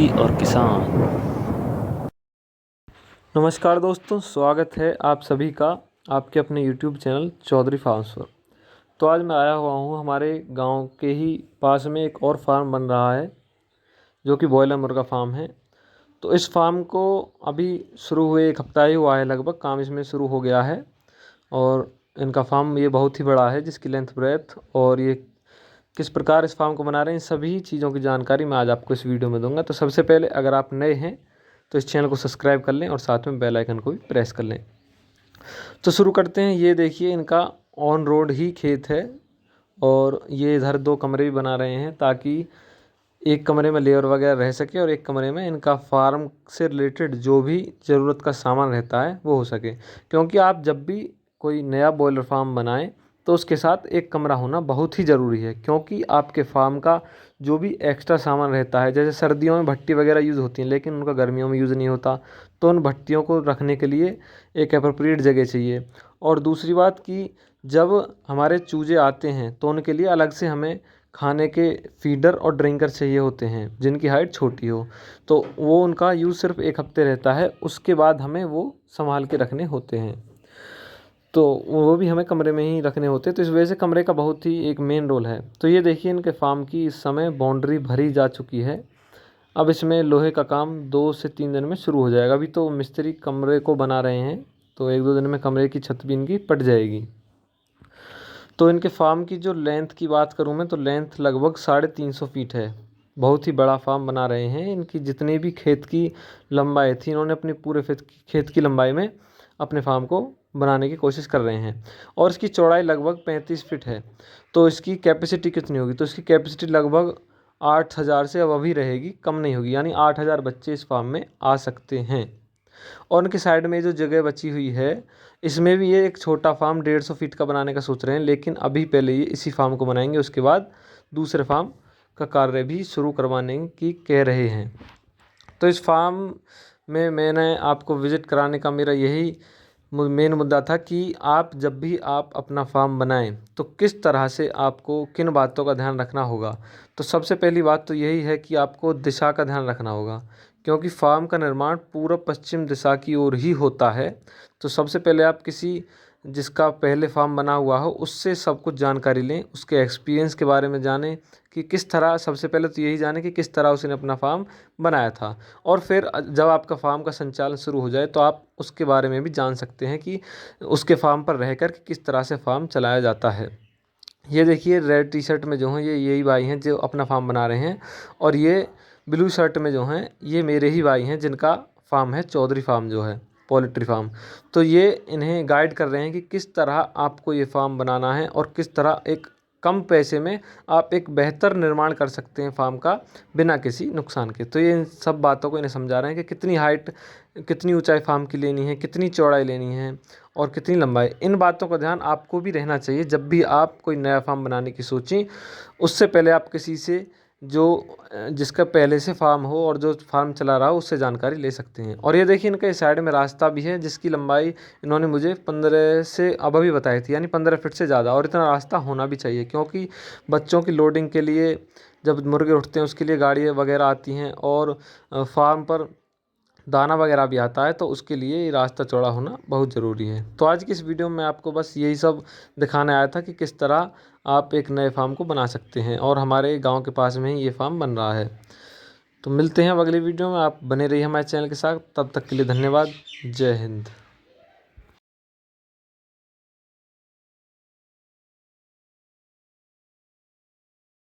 खेती और किसान। नमस्कार दोस्तों, स्वागत है आप सभी का आपके अपने YouTube चैनल चौधरी फार्म्स पर। तो आज मैं आया हुआ हूँ हमारे गांव के ही पास में एक और फार्म बन रहा है जो कि बॉयलर मुर्गा फार्म है। तो इस फार्म को अभी शुरू हुए 1 हफ्ता ही हुआ है, लगभग काम इसमें शुरू हो गया है। और इनका फार्म ये बहुत ही बड़ा है, जिसकी लेंथ ब्रेथ और ये किस प्रकार इस फार्म को बना रहे हैं, सभी चीज़ों की जानकारी मैं आज आपको इस वीडियो में दूंगा। तो सबसे पहले अगर आप नए हैं तो इस चैनल को सब्सक्राइब कर लें और साथ में बेल आइकन को भी प्रेस कर लें। तो शुरू करते हैं। ये देखिए इनका ऑन रोड ही खेत है और ये इधर 2 कमरे भी बना रहे हैं ताकि एक कमरे में लेबर वगैरह रह सके और एक कमरे में इनका फार्म से रिलेटेड जो भी ज़रूरत का सामान रहता है वो हो सके। क्योंकि आप जब भी कोई नया बॉयलर फार्म बनाएं तो उसके साथ एक कमरा होना बहुत ही ज़रूरी है, क्योंकि आपके फार्म का जो भी एक्स्ट्रा सामान रहता है, जैसे सर्दियों में भट्टी वगैरह यूज़ होती हैं लेकिन उनका गर्मियों में यूज़ नहीं होता, तो उन भट्टियों को रखने के लिए एक एप्रोप्रिएट जगह चाहिए। और दूसरी बात कि जब हमारे चूजे आते हैं तो उनके लिए अलग से हमें खाने के फीडर और ड्रिंकर चाहिए होते हैं जिनकी हाइट छोटी हो। तो वो उनका यूज़ सिर्फ 1 हफ्ते रहता है, उसके बाद हमें वो संभाल के रखने होते हैं। तो वो भी हमें कमरे में ही रखने होते हैं, तो इस वजह से कमरे का बहुत ही एक मेन रोल है। तो ये देखिए इनके फार्म की इस समय बाउंड्री भरी जा चुकी है। अब इसमें लोहे का काम 2 से 3 दिन में शुरू हो जाएगा। अभी तो मिस्त्री कमरे को बना रहे हैं, तो 1-2 दिन में कमरे की छत भी इनकी पट जाएगी। तो इनके फार्म की जो लेंथ की बात करूं मैं, तो लेंथ लगभग 350 फीट है। बहुत ही बड़ा फार्म बना रहे हैं। इनकी जितनी भी खेत की लंबाई थी, इन्होंने अपनी पूरे खेत की लंबाई में अपने फार्म को बनाने की कोशिश कर रहे हैं। और इसकी चौड़ाई लगभग 35 फीट है। तो इसकी कैपेसिटी कितनी होगी, तो इसकी कैपेसिटी लगभग 8000 से अब अभी रहेगी, कम नहीं होगी। यानी 8000 बच्चे इस फार्म में आ सकते हैं। और उनके साइड में जो जगह बची हुई है, इसमें भी ये एक छोटा फार्म 150 फीट का बनाने का सोच रहे हैं, लेकिन अभी पहले ये इसी फार्म को बनाएंगे, उसके बाद दूसरे फार्म का कार्य भी शुरू करवाने की कह रहे हैं। तो इस फार्म में मैंने आपको विज़िट कराने का मेरा यही मेन मुद्दा था कि आप जब भी आप अपना फार्म बनाएं तो किस तरह से आपको किन बातों का ध्यान रखना होगा। तो सबसे पहली बात तो यही है कि आपको दिशा का ध्यान रखना होगा, क्योंकि फार्म का निर्माण पूर्व पश्चिम दिशा की ओर ही होता है। तो सबसे पहले आप किसी जिसका पहले फार्म बना हुआ हो उससे सब कुछ जानकारी लें, उसके एक्सपीरियंस के बारे में जानें कि किस तरह, सबसे पहले तो यही जानें कि किस तरह उसने अपना फार्म बनाया था। और फिर जब आपका फार्म का संचालन शुरू हो जाए तो आप उसके बारे में भी जान सकते हैं कि उसके फार्म पर रहकर कि किस तरह से फार्म चलाया जाता है। ये देखिए रेड टी शर्ट में जो हैं ये यही भाई हैं जो अपना फार्म बना रहे हैं, और ये ब्लू शर्ट में जो हैं ये मेरे ही भाई हैं जिनका फार्म है चौधरी फार्म जो है पोल्ट्री फार्म। तो ये इन्हें गाइड कर रहे हैं कि किस तरह आपको ये फार्म बनाना है और किस तरह एक कम पैसे में आप एक बेहतर निर्माण कर सकते हैं फार्म का बिना किसी नुकसान के। तो ये इन सब बातों को इन्हें समझा रहे हैं कि कितनी हाइट, कितनी ऊंचाई फार्म की लेनी है, कितनी चौड़ाई लेनी है और कितनी लंबाई। इन बातों का ध्यान आपको भी रहना चाहिए जब भी आप कोई नया फार्म बनाने की सोचें। उससे पहले आप किसी से जो जिसका पहले से फार्म हो और जो फार्म चला रहा हो उससे जानकारी ले सकते हैं। और ये देखिए इनके साइड में रास्ता भी है जिसकी लंबाई इन्होंने मुझे 15 से अब अभी बताई थी, यानी 15 फीट से ज़्यादा। और इतना रास्ता होना भी चाहिए, क्योंकि बच्चों की लोडिंग के लिए जब मुर्गे उठते हैं उसके लिए गाड़ी वगैरह आती हैं और फार्म पर दाना वगैरह भी आता है, तो उसके लिए ये रास्ता चौड़ा होना बहुत ज़रूरी है। तो आज की इस वीडियो में आपको बस यही सब दिखाने आया था कि किस तरह आप एक नए फार्म को बना सकते हैं, और हमारे गांव के पास में ही ये फार्म बन रहा है। तो मिलते हैं अब अगली वीडियो में। आप बने रहिए हमारे चैनल के साथ, तब तक के लिए धन्यवाद। जय हिंद।